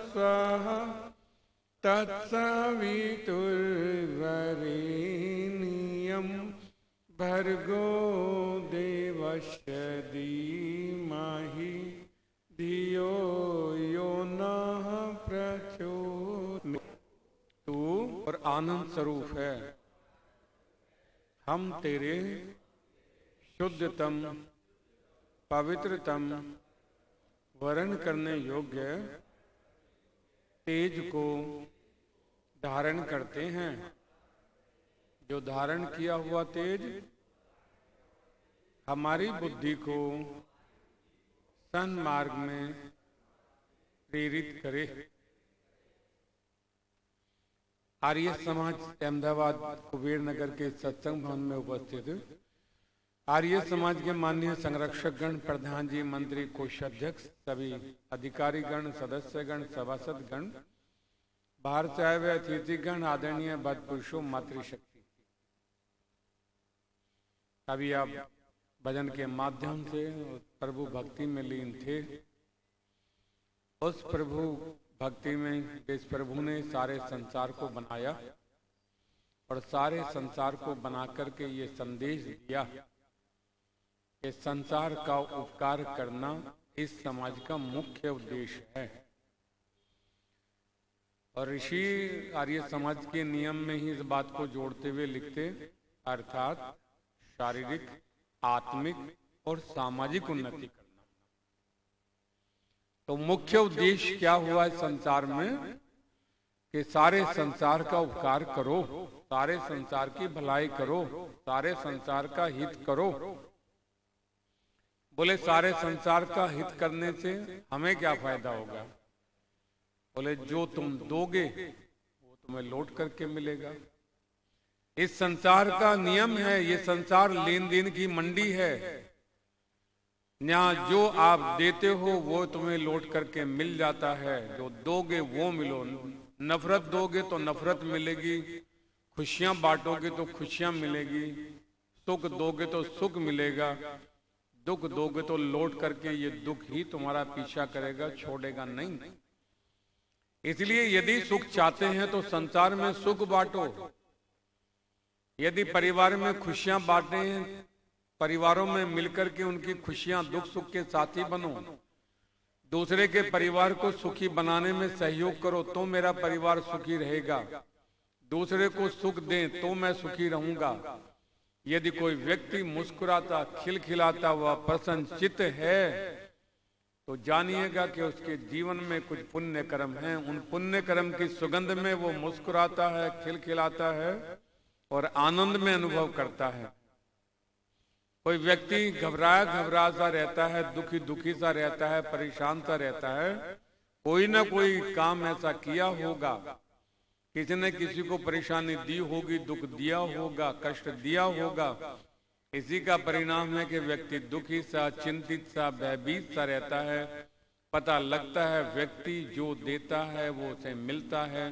स्वाहा तत्सवितुर्वरेण्यं भर्गो देवस्य धीमहि धियो यो नः प्रचोदयात्। तू और आनंद स्वरूप है, हम तेरे शुद्धतम पवित्रतम वर्ण करने योग्य तेज को धारण करते हैं। जो धारण किया हुआ तेज हमारी बुद्धि को सन्मार्ग में प्रेरित करे। आर्य समाज अहमदाबाद कुबेर नगर के सत्संग भवन में उपस्थित आर्य समाज के माननीय संरक्षकगण, प्रधान जी, मंत्री, कोषाध्यक्ष, सभी अधिकारीगण, सदस्यगण, सभासदगण, बाहर से आए हुए अतिथिगण, आदरणीय भक्त पुरुषों, मातृशक्ति, अभी आप भजन के माध्यम से प्रभु भक्ति में लीन थे। उस प्रभु भक्ति में जिस प्रभु ने सारे संसार को बनाया और सारे संसार को बना करके ये संदेश दिया कि संसार का उपकार करना इस समाज का मुख्य उद्देश्य है। और ऋषि आर्य समाज के नियम में ही इस बात को जोड़ते हुए लिखते, अर्थात शारीरिक, आत्मिक और सामाजिक उन्नति करना। तो मुख्य उद्देश्य क्या हुआ है संसार में कि सारे संसार का उपकार करो, सारे संसार की भलाई करो, सारे संसार का हित करो। बोले सारे संसार का हित करने से हमें क्या फायदा होगा? बोले जो तुम दोगे वो तुम्हें लौट करके मिलेगा। इस संसार का नियम है, ये संसार लेन देन की मंडी है। यहाँ जो आप देते हो वो तुम्हें लौट करके मिल जाता है, जो दोगे वो मिलो। नफरत दोगे तो नफरत मिलेगी, खुशियां बांटोगे तो खुशियां मिलेगी, सुख दोगे तो सुख मिलेगा, दुख दोगे तो लौट करके ये दुख ही तुम्हारा पीछा करेगा, छोड़ेगा नहीं। इसलिए यदि सुख चाहते हैं तो संसार में सुख बांटो। यदि परिवार में खुशियां बांटते हैं, परिवारों में मिलकर के उनकी खुशियां दुख सुख के साथी बनो। दूसरे के परिवार को सुखी बनाने में सहयोग करो तो मेरा परिवार सुखी रहेगा। दूसरे को सुख दें तो मैं सुखी रहूंगा। यदि कोई व्यक्ति मुस्कुराता, खिलखिलाता हुआ, प्रसन्नचित्त है तो जानिएगा कि उसके जीवन में कुछ पुण्य कर्म हैं। उन पुण्य कर्म की सुगंध में वो मुस्कुराता है, खिलखिलाता है और आनंद में अनुभव करता है। कोई व्यक्ति घबरा सा रहता है, दुखी सा रहता है, परेशान सा रहता है, कोई ना कोई काम ऐसा किया होगा, किसी ने किसी को परेशानी दी होगी, दुख दिया होगा, कष्ट दिया होगा। इसी का परिणाम है कि व्यक्ति दुखी सा, चिंतित सा, भयभीत सा रहता है। पता लगता है व्यक्ति जो देता है वो उसे मिलता है,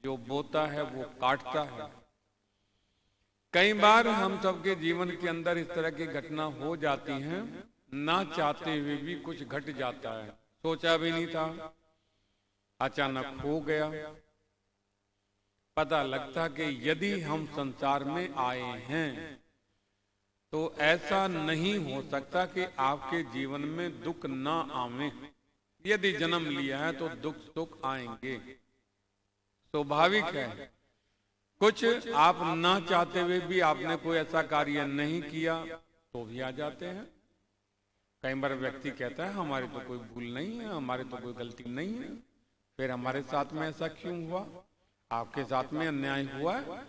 जो बोता है वो काटता है। कई बार हम सबके जीवन के अंदर इस तरह की घटना हो जाती हैं, ना चाहते हुए भी कुछ घट जाता है, सोचा भी नहीं था, अचानक हो गया। पता लगता कि यदि हम संसार में आए हैं तो ऐसा नहीं हो सकता कि आपके जीवन में दुख ना आवे। यदि जन्म लिया है तो दुख सुख आएंगे, स्वाभाविक है। कुछ आप ना चाहते हुए भी आपने कोई ऐसा कार्य नहीं किया तो भी आ जाते हैं। कई बार व्यक्ति कहता है हमारी तो कोई भूल नहीं है, हमारी तो कोई गलती नहीं है, फिर हमारे साथ में ऐसा क्यों हुआ? आपके साथ में अन्याय हुआ है।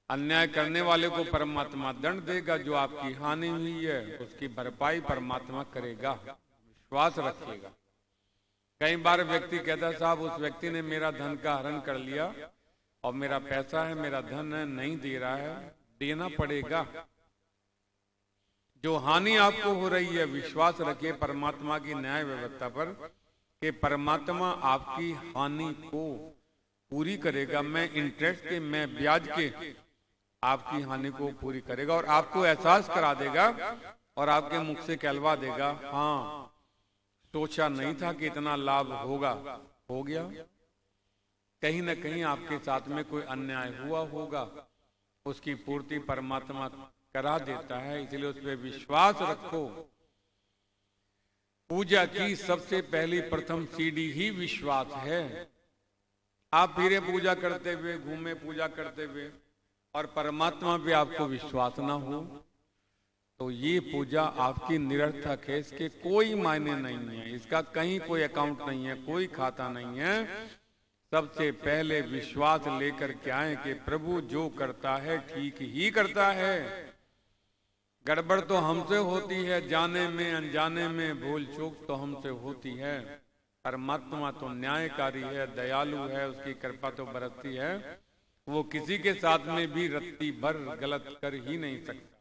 अन्याय करने वाले को परमात्मा दंड देगा, जो आपकी हानि हुई है उसकी भरपाई परमात्मा करेगा, विश्वास रखिएगा। कई बार व्यक्ति कहता है साहब उस व्यक्ति ने मेरा धन का हरण कर लिया और मेरा पैसा है, मेरा धन है, नहीं दे रहा है, देना पड़ेगा। जो हानि आपको हो रही है विश्वास रखिए परमात्मा की न्याय व्यवस्था पर कि परमात्मा आपकी हानि को पूरी करेगा। मैं इंटरेस्ट के, मैं ब्याज के आपकी हानि को पूरी करेगा और आपको एहसास करा देगा और आपके मुख से कहलवा देगा हाँ सोचा नहीं था कि इतना लाभ होगा, हो गया। कहीं ना कहीं आपके साथ में कोई अन्याय हुआ होगा, उसकी पूर्ति परमात्मा करा देता है, इसलिए उस पर विश्वास रखो। पूजा की सबसे पहली प्रथम सीढ़ी ही विश्वास है। आप फिरे पूजा करते हुए, घूमे पूजा करते हुए, और परमात्मा पे आपको विश्वास ना हो, तो ये पूजा आपकी निरर्थक है, इसके कोई मायने नहीं है, इसका कहीं कोई अकाउंट नहीं है, कोई खाता नहीं है। सबसे पहले विश्वास लेकर के आए कि प्रभु जो करता है ठीक ही करता है। गड़बड़ तो हमसे होती है, जाने में अनजाने में भूल चूक तो हमसे होती है। परमात्मा तो न्यायकारी है, दयालु है, उसकी कृपा तो बरसती है, वो किसी के साथ में भी रत्ती भर गलत कर ही नहीं सकता।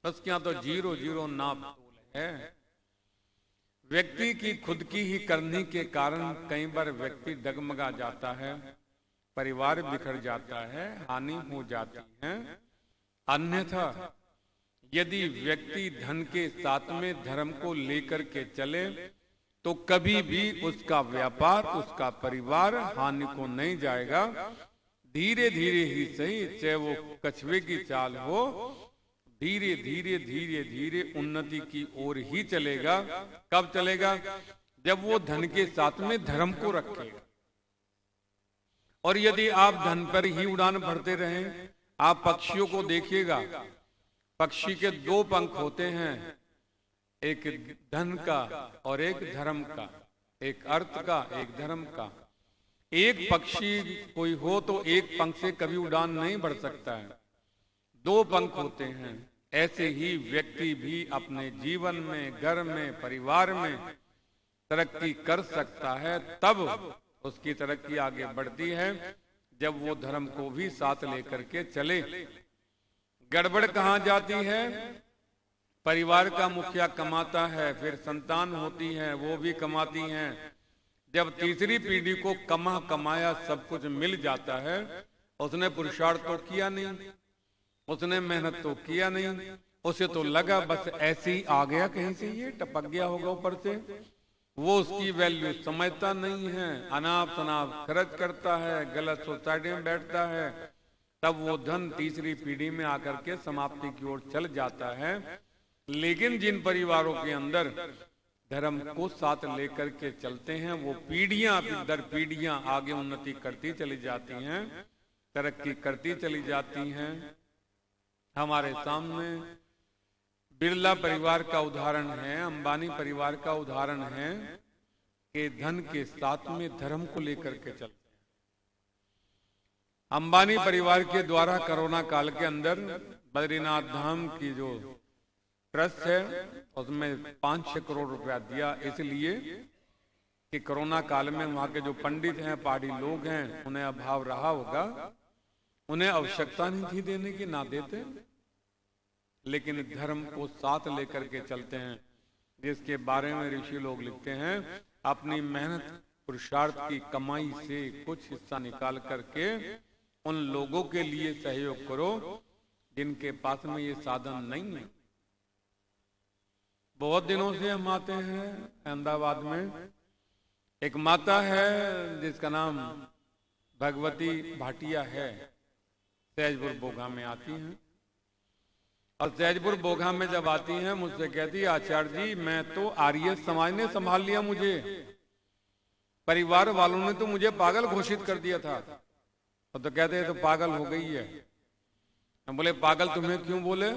बस क्या तो 0-0 नाप तोल है। व्यक्ति की खुद की ही करनी के कारण कई बार व्यक्ति डगमगा जाता है, परिवार बिखर जाता है, हानि हो जाती है। अन्यथा यदि व्यक्ति धन के साथ में धर्म को लेकर के चले तो कभी भी उसका व्यापार, उसका परिवार हानि को नहीं जाएगा। धीरे धीरे ही सही, चाहे वो कछुए की चाल हो, धीरे धीरे धीरे धीरे उन्नति की ओर ही चलेगा। कब चलेगा? जब वो धन के साथ में धर्म को रखेगा। और यदि आप धन पर ही उड़ान भरते रहें, आप पक्षियों को देखिएगा, पक्षी के 2 पंख होते हैं, एक धन का और एक धर्म का, एक अर्थ का, एक धर्म का। एक पक्षी कोई हो तो एक पंख से कभी उड़ान नहीं बढ़ सकता है, 2 पंख होते हैं। ऐसे ही व्यक्ति भी अपने जीवन में, घर में, परिवार में तरक्की कर सकता है। तब उसकी तरक्की आगे बढ़ती है जब वो धर्म को भी साथ लेकर के चले। गड़बड़ कहाँ जाती है? परिवार का मुखिया कमाता है, फिर संतान होती है, वो भी कमाती हैं। जब तीसरी पीढ़ी को कमाया सब कुछ मिल जाता है, उसने पुरुषार्थ तो किया नहीं, उसने मेहनत तो किया नहीं, उसे तो लगा बस ऐसे ही आ गया, कहीं से ये टपक गया होगा ऊपर से। वो उसकी वैल्यू समझता नहीं है, अनाप शनाप खर्च करता है, गलत सोसाइटी में बैठता है। तब वो धन तीसरी पीढ़ी में आकर के समाप्ति की ओर चल जाता है। लेकिन जिन परिवारों के अंदर धर्म को साथ लेकर के चलते हैं, वो पीढ़ियां दर पीढ़ियां आगे उन्नति करती चली जाती हैं, तरक्की करती चली जाती हैं। हमारे सामने बिरला परिवार का उदाहरण है, अंबानी परिवार का उदाहरण है कि धन के साथ में धर्म को लेकर के चलते हैं। अंबानी परिवार के द्वारा कोरोना काल के अंदर बद्रीनाथ धाम की जो ट्रस्ट है उसमें 5-6 करोड़ रुपया दिया, इसलिए कि कोरोना काल में वहां के जो पंडित हैं, पहाड़ी लोग हैं, उन्हें अभाव रहा होगा, उन्हें आवश्यकता नहीं थी देने की, ना देते, लेकिन धर्म को साथ लेकर के चलते हैं, जिसके बारे में ऋषि लोग लिखते हैं, अपनी मेहनत पुरुषार्थ की कमाई से कुछ हिस्सा निकाल करके उन लोगों के लिए सहयोग करो जिनके पास में ये साधन नहीं है। बहुत दिनों से हम आते हैं अहमदाबाद में, एक माता है जिसका नाम भगवती भाटिया है, सहजपुर बोघा में आती हैं। और सहजपुर बोघा में जब आती हैं मुझसे कहती, आचार्य जी मैं तो आर्य समाज ने संभाल लिया, मुझे परिवार वालों ने तो मुझे पागल घोषित कर दिया था। तो कहते हैं तो पागल हो गई है। हम बोले पागल तुम्हें क्यों बोले?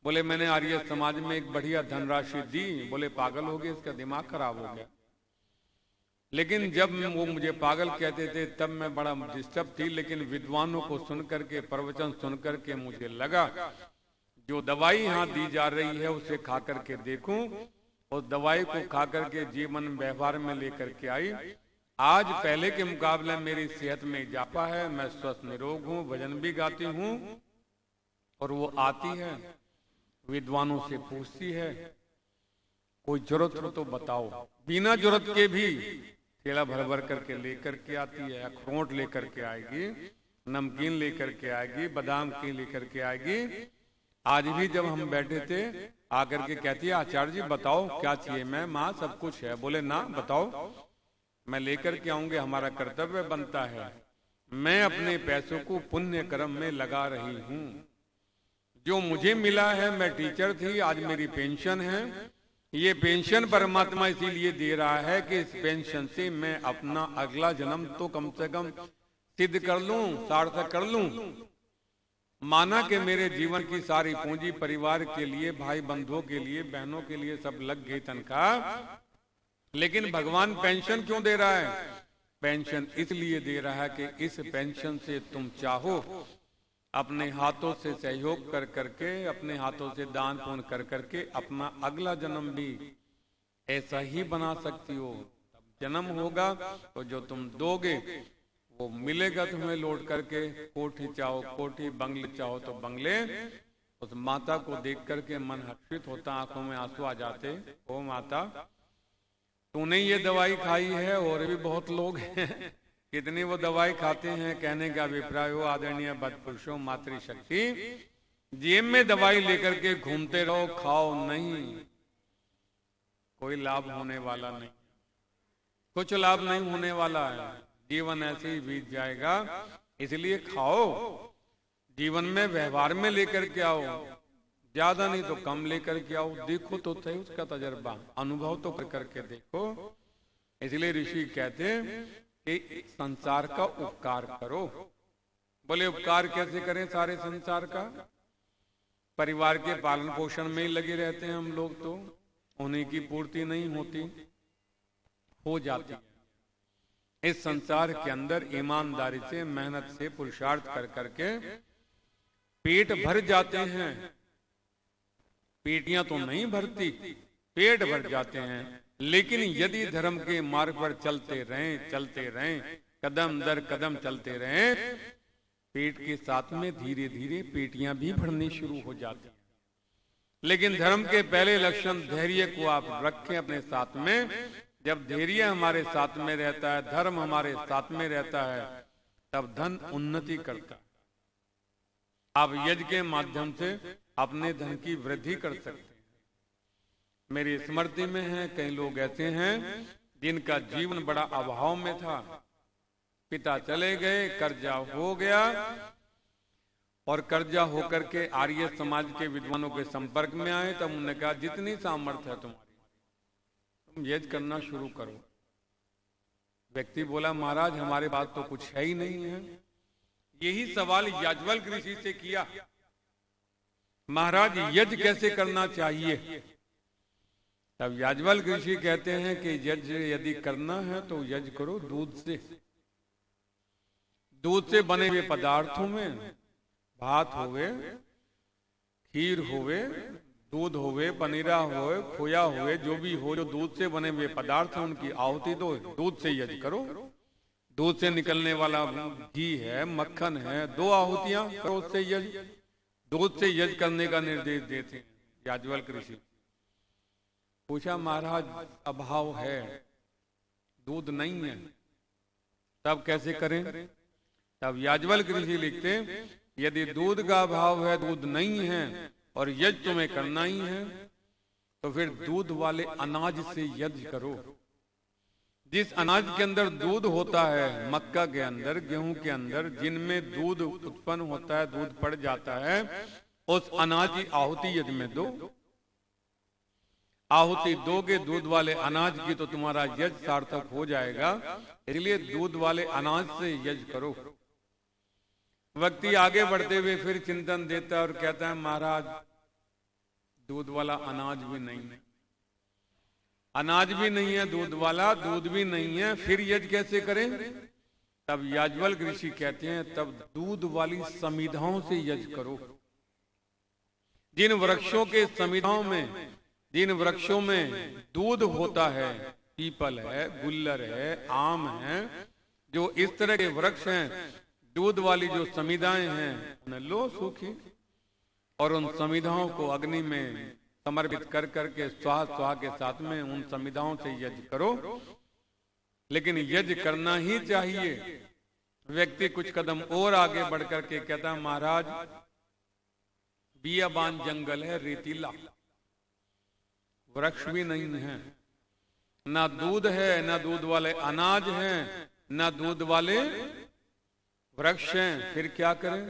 बोले मैंने आर्य समाज में एक बढ़िया धनराशि दी, बोले पागल हो गए, इसका दिमाग खराब हो गया। लेकिन जब वो मुझे पागल कहते थे तब मैं बड़ा डिस्टर्ब थी, लेकिन विद्वानों को सुन करके, प्रवचन सुन करके मुझे लगा जो दवाई यहाँ दी जा रही है उसे खा करके देखूं। उस दवाई को खा करके जीवन व्यवहार में लेकर के आई। आज पहले के मुकाबले मेरी सेहत में इजाफा है, मैं स्वस्थ निरोग हूँ, भजन भी गाती हूँ। और वो आती है, विद्वानों से पूछती है कोई जरूरत हो तो बताओ, बिना जरूरत के भी थैला भर भर करके लेकर के आती है। अखरोट लेकर के आएगी, नमकीन लेकर के आएगी, बादाम की लेकर के आएगी। आज भी जब हम बैठे थे आकर के कहती है आचार्य जी बताओ क्या चाहिए? मैं माँ सब कुछ है। बोले ना बताओ। मैं लेकर के आऊंगे, हमारा कर्तव्य बनता है। मैं अपने पैसों को पुण्य कर्म में लगा रही हूं। जो मुझे मिला है, मैं टीचर थी, आज मेरी पेंशन है। ये पेंशन परमात्मा इसीलिए दे रहा है कि इस पेंशन से मैं अपना अगला जन्म तो कम से कम सिद्ध कर लूं, सार्थक कर लूं। माना कि मेरे जीवन की सारी पूंजी परिवार के लिए, भाई बंधुओं के लिए, बहनों के लिए सब लग गई तनख्वाह, लेकिन भगवान पेंशन क्यों दे रहा है? पेंशन इसलिए दे रहा है कि इस पेंशन से तुम चाहो अपने हाथों से सहयोग कर करके, अपने हाथों से दान पुण्य कर करके अपना अगला जन्म भी ऐसा ही बना सकती हो। जन्म होगा तो जो तुम दोगे वो मिलेगा तुम्हें लौट करके। कोठी चाहो कोठी, बंगले चाहो तो बंगले। उस माता को देख करके मन हर्षित होता, आंखों में आंसू आ जाते। ओ माता, तूने ये दवाई खाई है, और भी बहुत लोग हैं कितनी वो दवाई खाते हैं। कहने का अभिप्राय हो, आदरणीय बदपुरुषों, मातृशक्ति, जेब में दवाई लेकर के घूमते रहो, खाओ नहीं, कोई लाभ होने वाला नहीं, कुछ लाभ नहीं होने वाला है। जीवन ऐसे ही बीत जाएगा। इसलिए खाओ, जीवन में व्यवहार में लेकर के आओ, ज्यादा नहीं तो कम लेकर के आओ। देखो तो सही उसका तजर्बा, अनुभव तो करके देखो। इसलिए ऋषि कहते कि संसार का उपकार करो। बोले उपकार कैसे करें? सारे संसार का, परिवार के पालन पोषण में ही लगे रहते हैं हम लोग, तो उन्हीं की पूर्ति नहीं होती, हो जाती है। इस संसार के अंदर ईमानदारी से, मेहनत से, पुरुषार्थ कर करके पेट भर जाते हैं। पेटियां तो नहीं भरती, पेट भर जाते हैं। लेकिन यदि धर्म के मार्ग पर चलते रहें, कदम दर कदम चलते रहें, पेट के साथ में धीरे धीरे पेटियां भी भरनी शुरू हो जाती हैं। लेकिन धर्म के पहले लक्षण धैर्य को आप रखें अपने साथ में। जब धैर्य हमारे साथ में रहता है, धर्म हमारे साथ में रहता है, तब धन उन्नति करता है। आप यज्ञ के माध्यम से अपने धन की वृद्धि कर सकते हैं। मेरी स्मृति में है, कई लोग ऐसे हैं जिनका जीवन बड़ा अभाव में था, पिता चले गए, कर्जा हो गया, और कर्जा होकर के आर्य समाज के विद्वानों के संपर्क में आए। तब उन्होंने कहा, जितनी सामर्थ्य है तुम्हारी, तुम यज्ञ करना शुरू करो। व्यक्ति बोला, महाराज हमारे पास तो कुछ है ही नहीं है। यही सवाल याज्ञवल्क्य ऋषि से किया, महाराज यज्ञ कैसे करना चाहिए? तब याज्ञवल्क्य ऋषि कहते हैं कि यज्ञ यदि करना है तो यज्ञ करो दूध से। दूध से बने हुए पदार्थों में भात होवे, खीर होवे, दूध होवे, पनीरा होवे, खोया होवे, जो भी हो, जो दूध से बने हुए पदार्थ हैं उनकी आहुति दो। दूध से यज्ञ करो। दूध से निकलने वाला घी है, मक्खन है, 2 आहुतियां करो उससे यज्ञ। दूध से यज्ञ करने का निर्देश देते याज्ञवल्क्य ऋषि। पूछा, महाराज अभाव है, दूध नहीं है, तब कैसे करें? तब याज्ञवल्क्य ऋषि लिखते, यदि दूध का अभाव है, दूध नहीं है और यज्ञ तुम्हें करना ही है, तो फिर दूध वाले अनाज से यज्ञ करो। जिस अनाज के अंदर दूध होता है, मक्का के अंदर, गेहूं के अंदर, जिनमें दूध उत्पन्न होता है, दूध पड़ जाता है, उस अनाज की आहुति यज्ञ में दो। आहुति दोगे दूध वाले अनाज की तो तुम्हारा यज्ञ सार्थक हो जाएगा। इसलिए दूध वाले अनाज से यज्ञ करो। व्यक्ति आगे बढ़ते हुए फिर चिंतन देता है और कहता है, महाराज दूध वाला अनाज भी नहीं है, अनाज भी नहीं है दूध वाला, दूध भी नहीं है, फिर यज्ञ कैसे करें? तब याज्ञवल्क्य ऋषि कहते हैं, तब दूध वाली समिधाओं से यज्ञ करो। जिन वृक्षों के समिधाओं में, जिन वृक्षों में दूध होता है, पीपल है, गुल्लर है, आम है, जो इस तरह के वृक्ष हैं, दूध वाली जो समिधाएं हैं, उन्हें लो सूखी, और उन समिधाओं को अग्नि में समर्पित कर करके स्वाहा के साथ में उन समिधाओं से यज्ञ करो। लेकिन यज्ञ करना ही चाहिए। व्यक्ति कुछ कदम और आगे बढ़ करके कहता है, महाराज बियाबान जंगल है, रेतीला, वृक्ष भी नहीं है, ना दूध है, ना दूध वाले अनाज हैं, ना दूध वाले वृक्ष हैं, फिर क्या करें?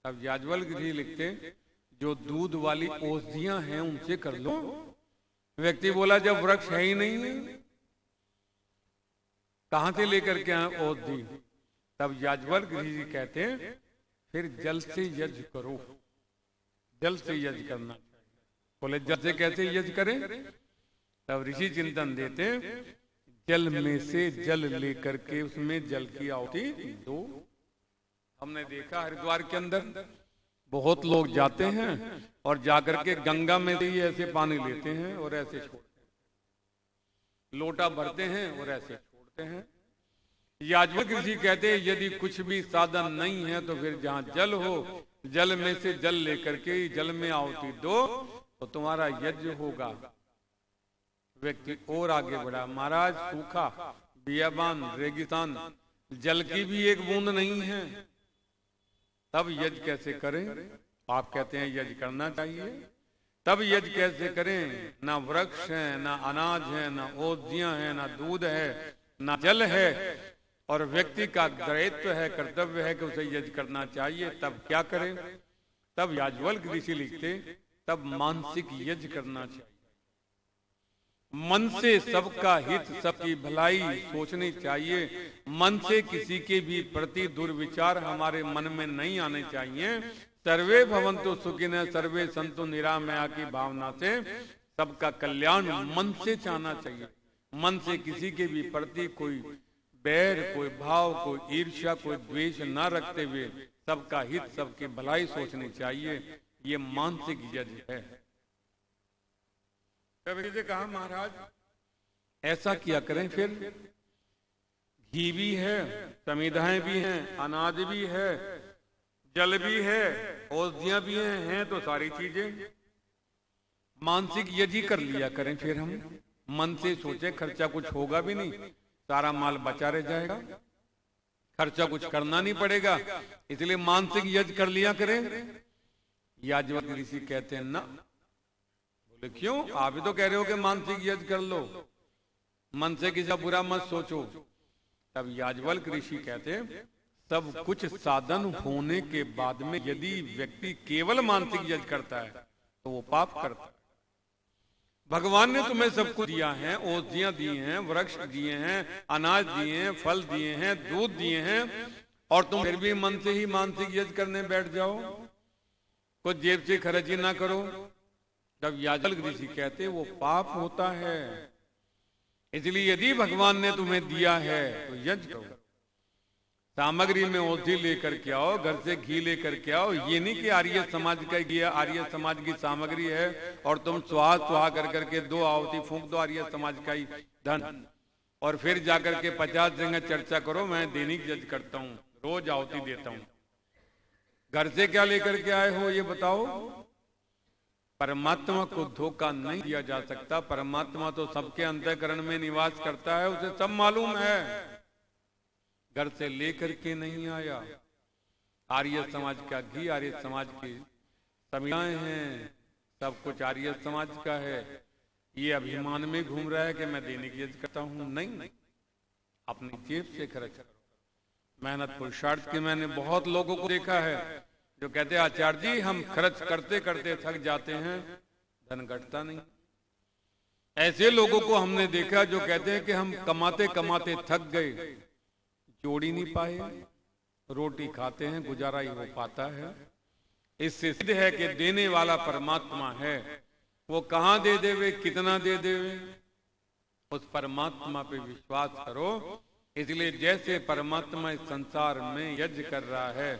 अब याज्ञवल्क्य जी लिखते जो दूध वाली औषधियां हैं उनसे कर लो। व्यक्ति बोला जब वृक्ष है ही नहीं है कहां से लेकर के आए औषधि? तब याज्ञवल्क्य जी कहते हैं फिर जल से यज्ञ करो, जल से यज्ञ करना चाहिए। बोले जल से कैसे यज्ञ करें? तब ऋषि चिंतन देते जल में से जल लेकर के उसमें जल की आहुति दो। हमने देखा हरिद्वार के अंदर बहुत लोग जाते हैं और जाकर के गंगा में ही ऐसे पानी लेते हैं और ऐसे छोड़ते हैं, लोटा भरते हैं और ऐसे छोड़ते हैं। याज्ञवल्क्य ऋषि कहते हैं यदि कुछ भी साधन नहीं है तो फिर जहां जल हो जल में से जल लेकर के जल में आहुति दो तो तुम्हारा यज्ञ होगा। व्यक्ति और आगे बढ़ा, महाराज सूखा, बियाबान, रेगिस्तान, जल की भी एक बूंद नहीं है, तब यज्ञ कैसे करें? आप कहते हैं यज्ञ करना चाहिए, तब यज्ञ कैसे करें? ना वृक्ष है, ना अनाज है, ना औषधियां हैं, ना दूध है, ना जल है, और व्यक्ति का दायित्व है, कर्तव्य है कि उसे यज्ञ करना चाहिए, तब क्या करें? तब याज्ञवल्क्य ऋषि लिखते तब मानसिक यज्ञ करना चाहिए। मन से सबका हित, सबकी भलाई सोचनी चाहिए। मन से किसी के भी प्रति दुर्विचार हमारे मन में नहीं आने चाहिए। सर्वे भवन्तु सुखिनः सर्वे सन्तु निरामया की भावना से सबका कल्याण मन से चाहना चाहिए। मन से किसी के भी प्रति कोई बैर, कोई भाव, कोई ईर्ष्या, कोई द्वेष न रखते हुए सबका हित, सबकी भलाई सोचनी चाहिए। ये मानसिक यज्ञ है। कबीर जी कहा महाराज ऐसा किया करें, फिर घी भी है, समिधाएं भी हैं, अनाज भी है, जल भी है, औषधियां भी हैं तो सारी चीजें मानसिक यज्ञ कर लिया करें। फिर हम मन से सोचे खर्चा कुछ होगा भी नहीं, सारा माल बचा रह जाएगा, खर्चा कुछ करना नहीं पड़ेगा, इसलिए मानसिक यज्ञ कर लिया करें। याज्ञवल्क्य ऋषि कहते हैं ना। बोले क्यों? आप भी तो कह रहे हो कि मानसिक यज्ञ कर लो, मन से किसी का बुरा मत सोचो। तब याज्ञवल्क्य ऋषि कहते हैं सब कुछ साधन होने के बाद में यदि व्यक्ति केवल मानसिक यज्ञ करता है तो वो पाप करता है। भगवान ने तुम्हें सब कुछ दिया है, औषधियां दी हैं, वृक्ष दिए हैं, अनाज दिए हैं, फल दिए हैं, दूध दिए हैं, और तुम फिर भी मन से ही मानसिक यज्ञ करने बैठ जाओ, कुछ जेब से खर्ची ना करो। तब याज्ञवल्क्य ऋषि कहते वो पाप होता है। इसलिए यदि भगवान ने तुम्हें दिया है तो यज्ञ करो। सामग्री में औषधि लेकर के आओ, घर से घी लेकर के आओ। ये नहीं कि आर्य समाज का घी, आर्य समाज की सामग्री है और तुम सुहा कर करके 2 आहुति फूंक दो आर्य समाज का ही धन, और फिर जाकर के 50 जगह चर्चा करो मैं दैनिक यज्ञ करता हूँ, रोज आहुति देता हूँ। घर से क्या लेकर के आए हो ये बताओ। परमात्मा को धोखा नहीं दिया जा सकता। परमात्मा तो सबके अंतःकरण में निवास करता है, उसे सब मालूम है। घर से लेकर के नहीं आया। आर्य समाज का घी, आर्य समाज की समिधाएं हैं, सब कुछ आर्य समाज का है। ये अभिमान में घूम रहा है कि मैं दैनिक यज्ञ करता हूं। नहीं, अपनी जेब से खर्च करो। मेहनत पुरुषार्थ की मैंने बहुत लोगों को देखा है जो कहते हैं आचार्य जी हम खर्च करते करते थक जाते हैं, धन घटता नहीं। ऐसे लोगों को हमने देखा जो कहते हैं कि हम कमाते कमाते थक गए, जोड़ ही नहीं पाए, रोटी खाते हैं, गुजारा ही हो पाता है। इससे सिद्ध है कि देने वाला परमात्मा है। वो कहां दे देवे, कितना दे देवे, उस परमात्मा पे विश्वास करो। इसलिए जैसे परमात्मा इस संसार में यज्ञ कर रहा है,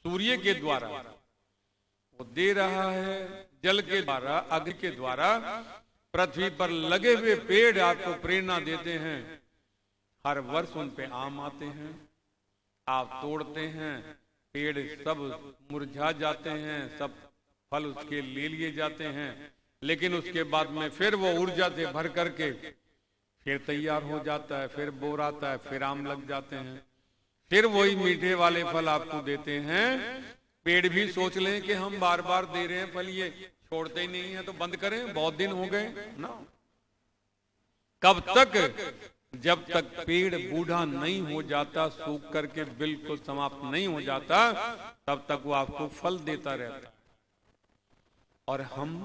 सूर्य के द्वारा वो दे रहा है, जल के द्वारा, अग्नि के द्वारा, पृथ्वी पर लगे हुए पेड़ आपको प्रेरणा देते हैं। हर वर्ष उन पे आम आते हैं, आप तोड़ते हैं, पेड़ सब मुरझा जाते हैं, सब फल उसके ले लिए जाते हैं, लेकिन उसके बाद में फिर वो ऊर्जा से भर करके फिर तैयार हो जाता है, फिर बोर आता है, फिर आम लग जाते हैं, फिर वही मीठे वाले फल आपको देते हैं। पेड़ भी सोच लें कि हम बार बार दे रहे हैं फल, ये छोड़ते ही नहीं है तो बंद करें, बहुत दिन हो गए ना। कब तक? जब तक पेड़ बूढ़ा नहीं हो जाता, सूख करके बिल्कुल समाप्त नहीं हो जाता, तब तक वो आपको फल देता रहता है। और हम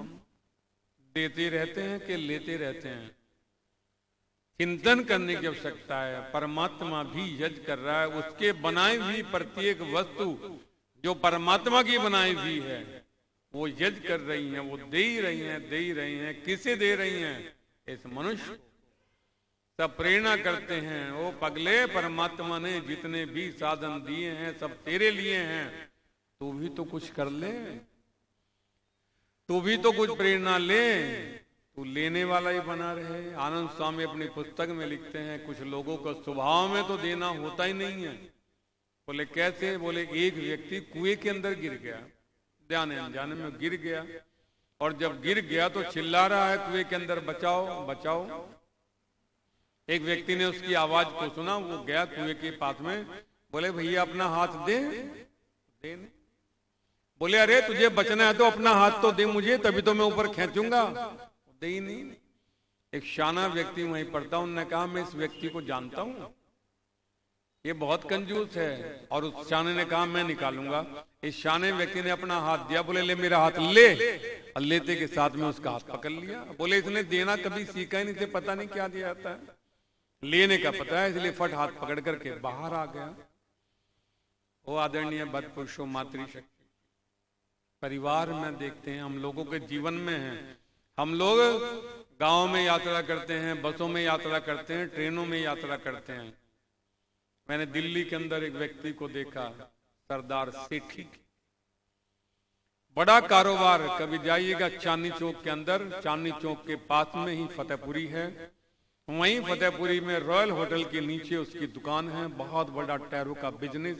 देते रहते हैं कि लेते रहते हैं? चिंतन करने की आवश्यकता है। परमात्मा भी यज्ञ कर रहा है, उसके बनाई हुई प्रत्येक वस्तु जो परमात्मा की बनाई हुई है वो यज्ञ कर रही हैं, वो दे ही रही हैं, दे ही रही हैं। किसे दे रही हैं? इस मनुष्य। सब प्रेरणा करते हैं, ओ पगले, परमात्मा ने जितने भी साधन दिए हैं सब तेरे लिए हैं, तू भी तो कुछ कर ले, तू भी तो कुछ प्रेरणा ले, तू लेने वाला ही बना रहे। आनंद स्वामी अपनी पुस्तक में लिखते हैं, कुछ लोगों का स्वभाव में तो देना होता ही नहीं है। बोले कैसे? बोले एक व्यक्ति कुएं के अंदर गिर गया, जाने अनजाने में गिर गया, और जब गिर गया तो चिल्ला रहा है कुएं के अंदर, बचाओ बचाओ। एक व्यक्ति ने उसकी आवाज को सुना, वो गया कुएं के पास में, बोले भैया अपना हाथ दे। दे नहीं। बोले अरे तुझे बचना है तो अपना हाथ तो दे मुझे, तभी तो मैं ऊपर खींचूंगा। दे ही नहीं। एक शाना व्यक्ति वहीं पड़ता, उन्होंने कहा मैं इस व्यक्ति को जानता हूं, ये बहुत कंजूस है। और उस शाने ने कहा मैं निकालूंगा। इस शाने व्यक्ति ने अपना हाथ दिया, बोले ले मेरा हाथ ले, और लेते के साथ में उसका हाथ पकड़ लिया। बोले इसने देना कभी सीखा ही नहीं थे, पता नहीं क्या दिया जाता है, लेने का पता है, इसलिए फट हाथ पकड़ करके बाहर आ गया। वो आदरणीय बद पुरुषों मातृशक्ति परिवार में देखते हैं, हम लोगों के जीवन में है। हम लोग गांव में यात्रा करते हैं, बसों में यात्रा करते हैं, ट्रेनों में यात्रा करते हैं। मैंने दिल्ली के अंदर एक व्यक्ति को देखा, सरदार सेठी, बड़ा कारोबार। कभी जाइएगा चांदनी चौक के अंदर, चांदनी चौक के पास में ही फतेहपुरी है, वहीं फतेहपुरी में रॉयल होटल के नीचे उसकी दुकान है। बहुत बड़ा टैरो का बिजनेस,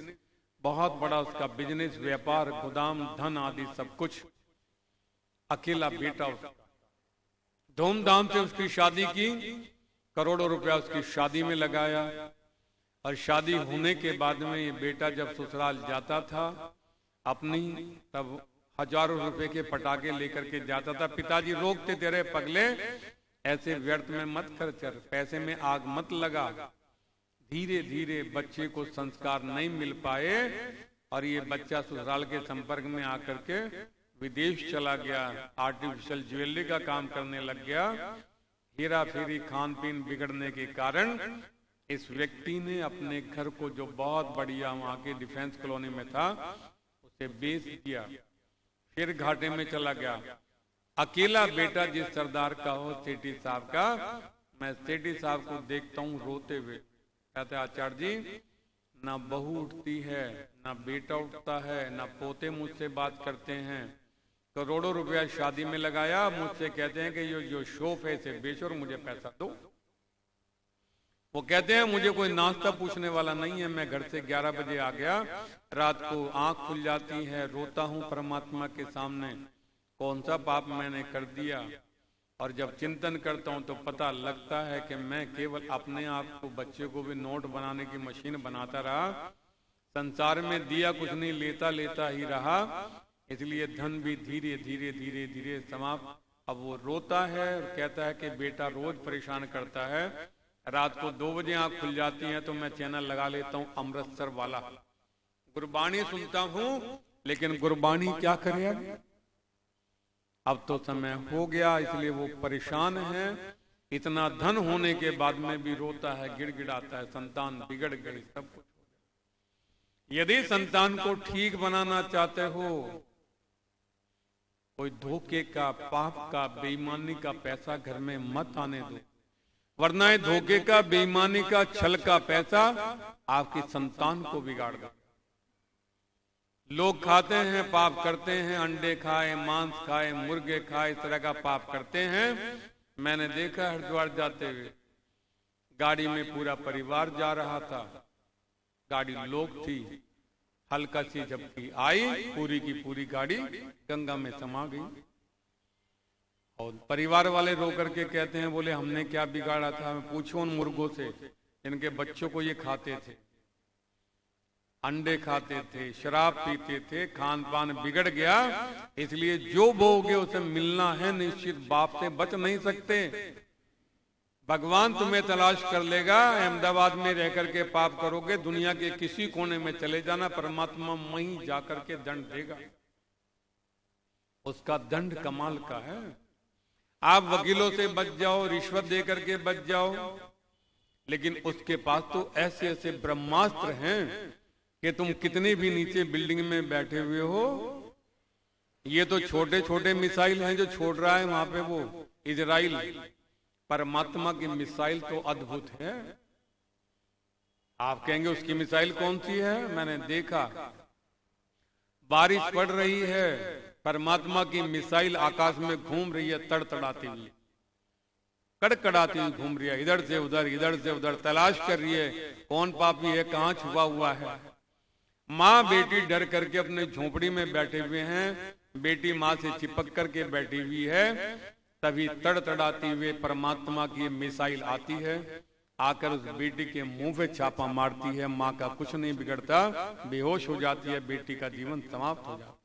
बहुत बड़ा उसका बिजनेस, व्यापार, गोदाम, धन आदि सब कुछ। अकेला बेटा उसका, धूमधाम से उसकी शादी की, करोड़ों रुपया उसकी शादी में लगाया। और शादी होने के बाद में ये बेटा जब ससुराल जाता था अपनी, तब हजारों रुपए के पटाखे लेकर के जाता था। पिताजी रोकते थे, रे पगले ऐसे व्यर्थ में मत खर्च कर, पैसे में आग मत लगा। धीरे धीरे बच्चे को संस्कार नहीं मिल पाए और ये बच्चा ससुराल के संपर्क में आकर के विदेश चला गया, आर्टिफिशियल ज्वेलरी का काम करने लग गया। हेरा फेरी, खान पीन बिगड़ने के कारण इस व्यक्ति ने अपने घर को, जो बहुत बढ़िया वहां के डिफेंस कॉलोनी में था, उसे बेच दिया, फिर घाटे में चला गया। अकेला बेटा जिस सरदार का हो, सेठी साहब का, मैं सेठी साहब को देखता हूँ रोते हुए, कहते आचार्य जी ना बहू उठती है, ना बेटा उठता है, ना पोते मुझसे बात करते हैं। करोड़ों रुपया शादी में लगाया, मुझसे कहते हैं कि जो शोफ है इसे बेचो और मुझे पैसा दो। वो कहते हैं मुझे कोई नाश्ता पूछने वाला नहीं है, मैं घर से 11 बजे आ गया, रात को आंख खुल जाती है, रोता हूँ परमात्मा के सामने, कौन सा पाप मैंने कर दिया। और जब चिंतन करता हूँ तो पता लगता है कि मैं केवल अपने आप को, बच्चे को भी नोट बनाने की मशीन बनाता रहा, संसार में दिया कुछ नहीं, लेता लेता ही रहा, इसलिए धन भी धीरे धीरे धीरे धीरे समाप्त। अब वो रोता है और कहता है कि बेटा रोज परेशान करता है, रात को 2 बजे आंख खुल जाती है तो मैं चैनल लगा लेता हूँ अमृतसर वाला, गुरबाणी सुनता हूँ, लेकिन गुरबाणी क्या करे, अब तो समय हो गया, इसलिए वो परेशान है। इतना धन होने के बाद में भी रोता है, गिड़गिड़ाता है, संतान बिगड़ गई, सब कुछ। यदि संतान को ठीक बनाना चाहते हो, कोई धोखे का, पाप का, बेईमानी का पैसा घर में मत आने दो, वरना ये धोखे का, बेईमानी का, छल का पैसा आपकी संतान को बिगाड़ दो। लोग खाते हैं, पाप करते हैं, अंडे खाए, मांस खाए, मुर्गे खाए, इस तरह का पाप करते हैं। मैंने देखा हरिद्वार जाते हुए, गाड़ी में पूरा परिवार जा रहा था, गाड़ी लोग थी, हल्का सी झपकी आई, पूरी की पूरी गाड़ी गंगा में समा गई। और परिवार वाले रो करके कहते हैं, बोले हमने क्या बिगाड़ा था, मैं पूछो उन मुर्गों से, इनके बच्चों को ये खाते थे, अंडे खाते थे, शराब पीते थे, खान पान बिगड़ गया, इसलिए जो बोगे उसे मिलना है निश्चित, बाप से बच नहीं सकते। भगवान तुम्हें तलाश कर लेगा। अहमदाबाद में रह करके पाप करोगे, दुनिया के किसी कोने में चले जाना, परमात्मा वहीं जाकर के दंड देगा। उसका दंड कमाल का है। आप वकीलों से बच जाओ, रिश्वत दे करके बच जाओ, लेकिन उसके पास तो ऐसे ऐसे ब्रह्मास्त्र हैं कि तुम कितने भी नीचे बिल्डिंग में बैठे हुए हो, ये तो छोटे छोटे मिसाइल हैं जो छोड़ रहा है वहां पे वो इजराइल, परमात्मा की मिसाइल तो अद्भुत है। आप कहेंगे उसकी मिसाइल कौन सी है? मैंने देखा, बारिश पड़ रही है, परमात्मा की मिसाइल आकाश में घूम रही है, तड़तड़ाती हुई, कड़कड़ाती हुई घूम रही है, इधर से उधर, इधर से उधर, तलाश कर रही है कौन पापी है, कहां छुपा हुआ है। माँ बेटी डर करके अपने झोपड़ी में बैठे हुए हैं, बेटी माँ से चिपक करके बैठी हुई है, तभी तड़तड़ाती हुए परमात्मा की मिसाइल आती है, आकर उस बेटी के मुंह पे छापा मारती है। माँ का कुछ नहीं बिगड़ता, बेहोश हो जाती है, बेटी का जीवन समाप्त हो जाता।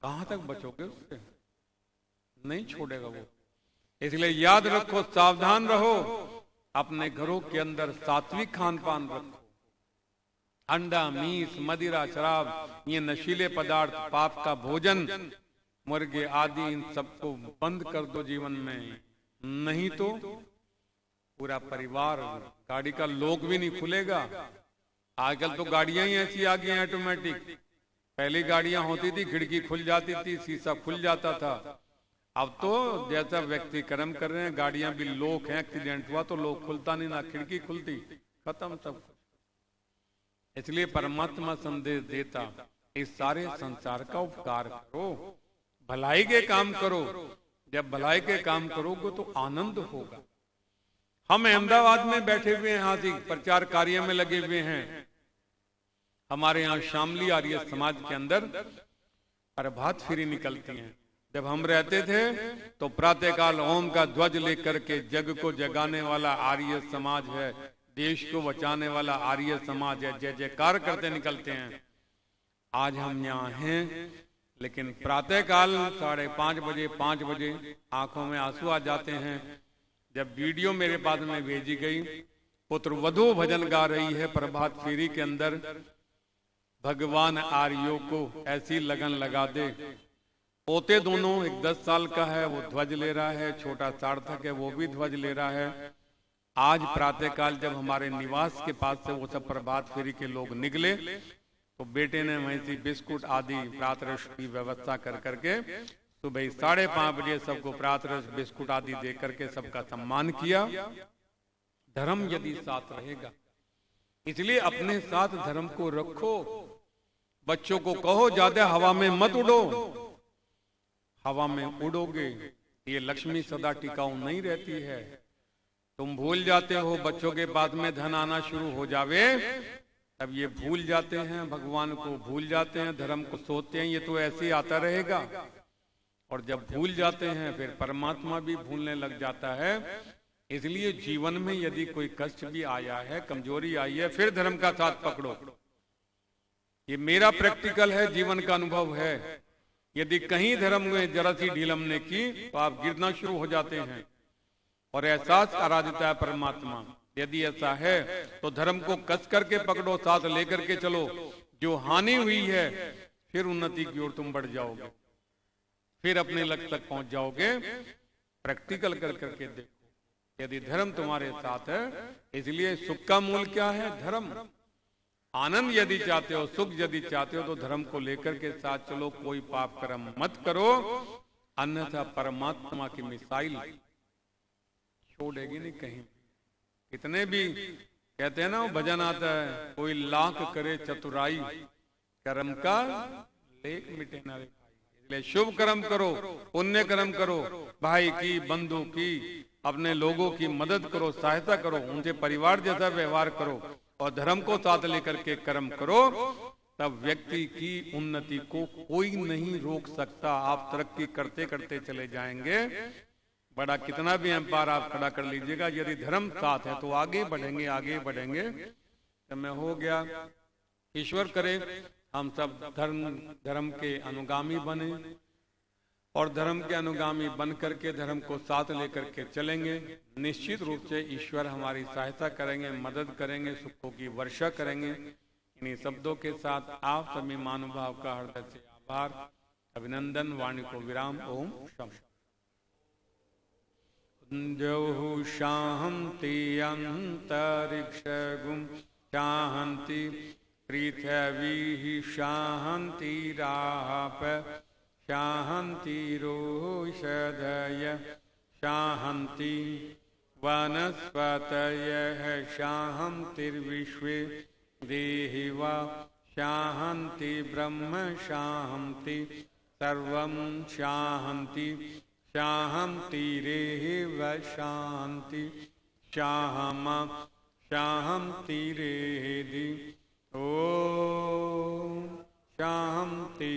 कहां तक बचोगे उससे? नहीं छोड़ेगा वो। इसलिए याद रखो, सावधान रहो, अपने घरों के अंदर सात्विक खान पान रखो। अंडा, मीस, मदिरा, शराब, ये नशीले पदार्थ, पाप का भोजन, मुर्गे आदि, इन सबको बंद कर दो जीवन में, नहीं तो पूरा परिवार, गाड़ी का लोक भी नहीं खुलेगा। आजकल तो गाड़ियां ही ऐसी आ गई हैं ऑटोमेटिक। पहली गाड़ियां होती थी, खिड़की खुल जाती थी, शीशा खुल जाता था। अब तो जैसा व्यक्ति कर्म कर रहे हैं, गाड़ियां भी लोक हैं, एक्सीडेंट हुआ तो लोक खुलता नहीं, ना खिड़की खुलती, खत्म सब। इसलिए परमात्मा संदेश देता, इस सारे संसार का उपकार करो, भलाई के काम करो। जब भलाई के काम करोगे तो आनंद होगा। हम अहमदाबाद में बैठे हुए हैं, हाथी प्रचार कार्य में लगे हुए हैं। हमारे यहाँ शामली आर्य समाज के अंदर प्रभात फेरी निकलती हैं। जब हम रहते थे तो प्रातःकाल ओम का ध्वज लेकर के जग को जगाने वाला आर्य समाज है, देश को बचाने वाला आर्य समाज है, जय जयकार करते निकलते हैं। आज हम यहाँ हैं, लेकिन प्रातःकाल 5:30 बजे, 5 बजे आंखों में आंसू आ जाते हैं जब वीडियो मेरे पास में भेजी गई। पुत्र वधू भजन गा रही है प्रभात फेरी के अंदर, भगवान आर्यों को ऐसी लगन लगा दे। पोते दोनों, एक 10 साल का है वो ध्वज ले रहा है, छोटा सार्थक है वो भी ध्वज ले रहा है। आज प्रातःकाल जब हमारे निवास के पास से वो सब प्रभात फेरी के लोग निकले तो बेटे ने वहीं से बिस्कुट आदि प्रातरस की व्यवस्था कर करके सुबह 5:30 बजे सबको प्रातरस बिस्कुट आदि दे करके सबका सम्मान किया। धर्म यदि साथ रहेगा, इसलिए अपने साथ धर्म को रखो। बच्चों को कहो ज्यादा हवा में मत उड़ो, हवा में उड़ोगे ये लक्ष्मी सदा टिकाऊ नहीं रहती है। तुम भूल जाते हो, बच्चों के बाद में धन आना शुरू हो जावे तब ये भूल जाते हैं, भगवान को भूल जाते हैं, धर्म को सोचते हैं ये तो ऐसे ही आता रहेगा। और जब भूल जाते हैं फिर परमात्मा भी भूलने लग जाता है। इसलिए जीवन में यदि कोई कष्ट भी आया है, कमजोरी आई है, फिर धर्म का साथ पकड़ो। ये मेरा प्रैक्टिकल है, जीवन का अनुभव है। यदि कहीं धर्म में जरा सी ढीलमने की तो आप गिरना शुरू हो जाते हैं और एहसास करा देता है परमात्मा। यदि ऐसा है तो धर्म को कस करके पकड़ो, साथ लेकर के चलो। जो हानि हुई है फिर उन्नति की ओर तुम बढ़ जाओगे, फिर अपने लक्ष्य तक पहुंच जाओगे। प्रैक्टिकल कर करके देखो, यदि धर्म तुम्हारे साथ है। इसलिए सुख का मूल क्या है? धर्म। आनंद यदि चाहते हो, सुख यदि चाहते हो तो धर्म को लेकर के साथ चलो। कोई पाप कर्म मत करो, अन्यथा परमात्मा की मिसाइल छोड़ेगी नहीं कहीं। कितने भी कहते हैं ना, वो भजन आता है, कोई लाख करे चतुराई, कर्म का लेख मिटे ना रे। इसलिए शुभ कर्म करो, पुण्य कर्म करो, भाई की, बंधु की, अपने लोगों की मदद करो, सहायता करो, उनसे परिवार जैसा व्यवहार करो और धर्म को साथ लेकर के कर्म करो। तब व्यक्ति की उन्नति को कोई नहीं रोक सकता। आप तरक्की करते करते चले जाएंगे। बड़ा कितना भी एम्पायर आप खड़ा कर लीजिएगा, यदि धर्म साथ है तो आगे बढ़ेंगे, आगे बढ़ेंगे। समय हो गया। ईश्वर करे हम सब धर्म के अनुगामी बने और धर्म के अनुगामी बन करके धर्म को साथ लेकर के चलेंगे। निश्चित रूप से ईश्वर हमारी सहायता करेंगे, मदद करेंगे, सुखों की वर्षा करेंगे। इन्हीं शब्दों के साथ आप सभी महानुभाव का हृदय से आभार, अभिनंदन। वाणी को विराम। ओम शांति। जौ शांति अंतरिक्षगुं शांति पृथ्वी शांतिराप शांतिरोषधय शांति वनस्पतयः शांतिर्विश्वे देहिवा शांति ब्रह्म शांति सर्वं शांति शांतिरेव शांति शामा शांतिरेधि। ओम शांति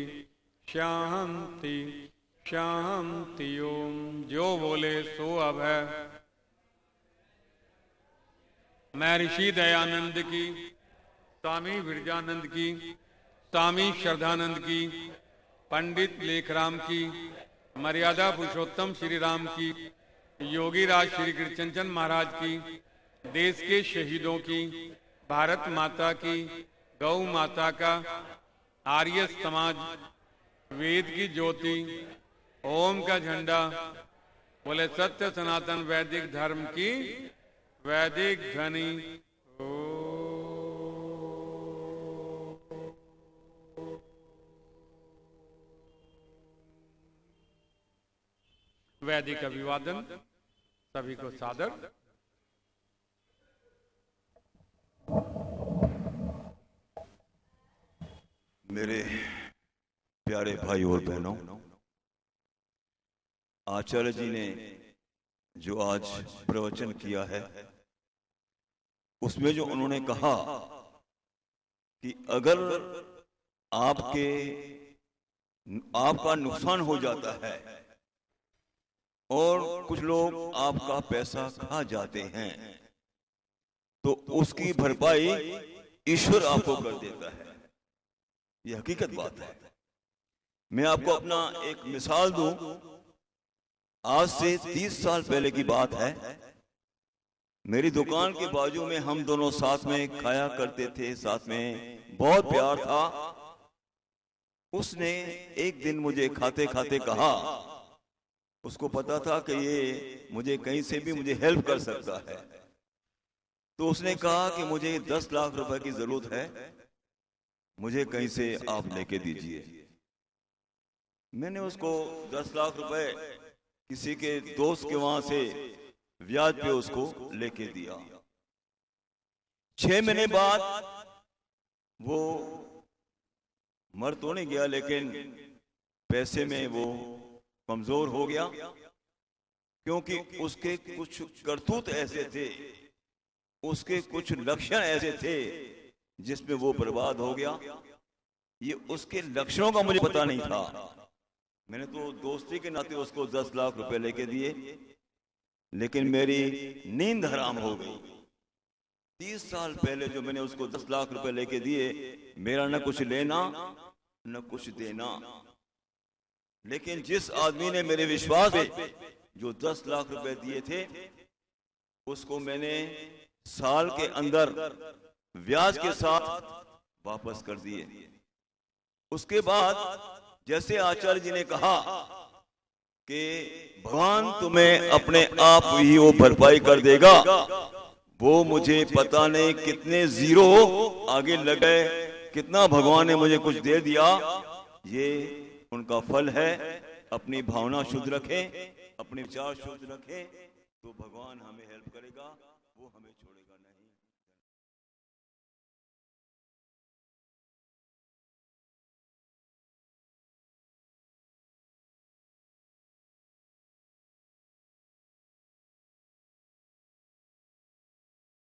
शांति शांति। ओम। जो बोले सो अब है। महर्षि दयानंद की, स्वामी विरजानंद की, स्वामी श्रद्धानंद की, पंडित लेखराम की, मर्यादा पुरुषोत्तम श्री राम की, योगी राज श्री कृष्णचंद महाराज की, देश के शहीदों की, भारत माता की, गौ माता का, आर्य समाज, वेद की ज्योति, ओम का झंडा, बोले सत्य सनातन वैदिक धर्म की वैदिक ध्वनि। वैदिक अभिवादन सभी को सादर। मेरे प्यारे भाई और बहनों, आचार्य जी ने जो आज प्रवचन किया है उसमें जो उन्होंने कहा कि अगर आपका नुकसान हो जाता है और कुछ लोग आपका पैसा खा जाते हैं तो उसकी भरपाई ईश्वर आपको कर देता है। यह हकीकत बात है। मैं आपको अपना एक मिसाल दूं। आज से 30 साल पहले की बात है। मेरी दुकान के बाजू में हम दोनों साथ में खाया करते थे, साथ में बहुत प्यार था। उसने एक दिन मुझे खाते खाते कहा, उसको पता था कि ये मुझे कहीं से भी मुझे हेल्प कर सकता है, तो उसने कहा कि मुझे 10 लाख रुपए की जरूरत है, मुझे कहीं से आप लेके दीजिए। मैंने उसको 10 लाख रुपए किसी के दोस्त के वहां से ब्याज पे उसको लेके दिया। 6 महीने बाद वो मर तो नहीं गया, लेकिन पैसे में वो कमजोर हो गया, क्योंकि उसके कुछ करतूत ऐसे थे, उसके कुछ लक्षण ऐसे थे जिसमें वो बर्बाद हो गया। ये उसके लक्षणों का मुझे पता नहीं था। मैंने तो दोस्ती के नाते उसको 10 लाख रुपए लेके दिए, लेकिन मेरी नींद हराम हो गई। 30 साल पहले जो मैंने उसको 10 लाख रुपए लेके दिए, मेरा न कुछ लेना न कुछ देना, लेकिन जिस आदमी ने मेरे विश्वास पे जो 10 लाख रुपए दिए थे, उसको मैंने साल के अंदर ब्याज के साथ वापस कर दिए। उसके बाद जैसे आचार्य जी ने कहा कि भगवान तुम्हें अपने आप ही वो भरपाई कर देगा, वो मुझे पता नहीं कितने जीरो आगे लगे, कितना भगवान ने मुझे कुछ दे दिया। ये उनका फल है। अपनी भावना शुद्ध रखें, अपने विचार शुद्ध रखें, तो भगवान हमें हेल्प करेगा, वो हमें छोड़ेगा नहीं।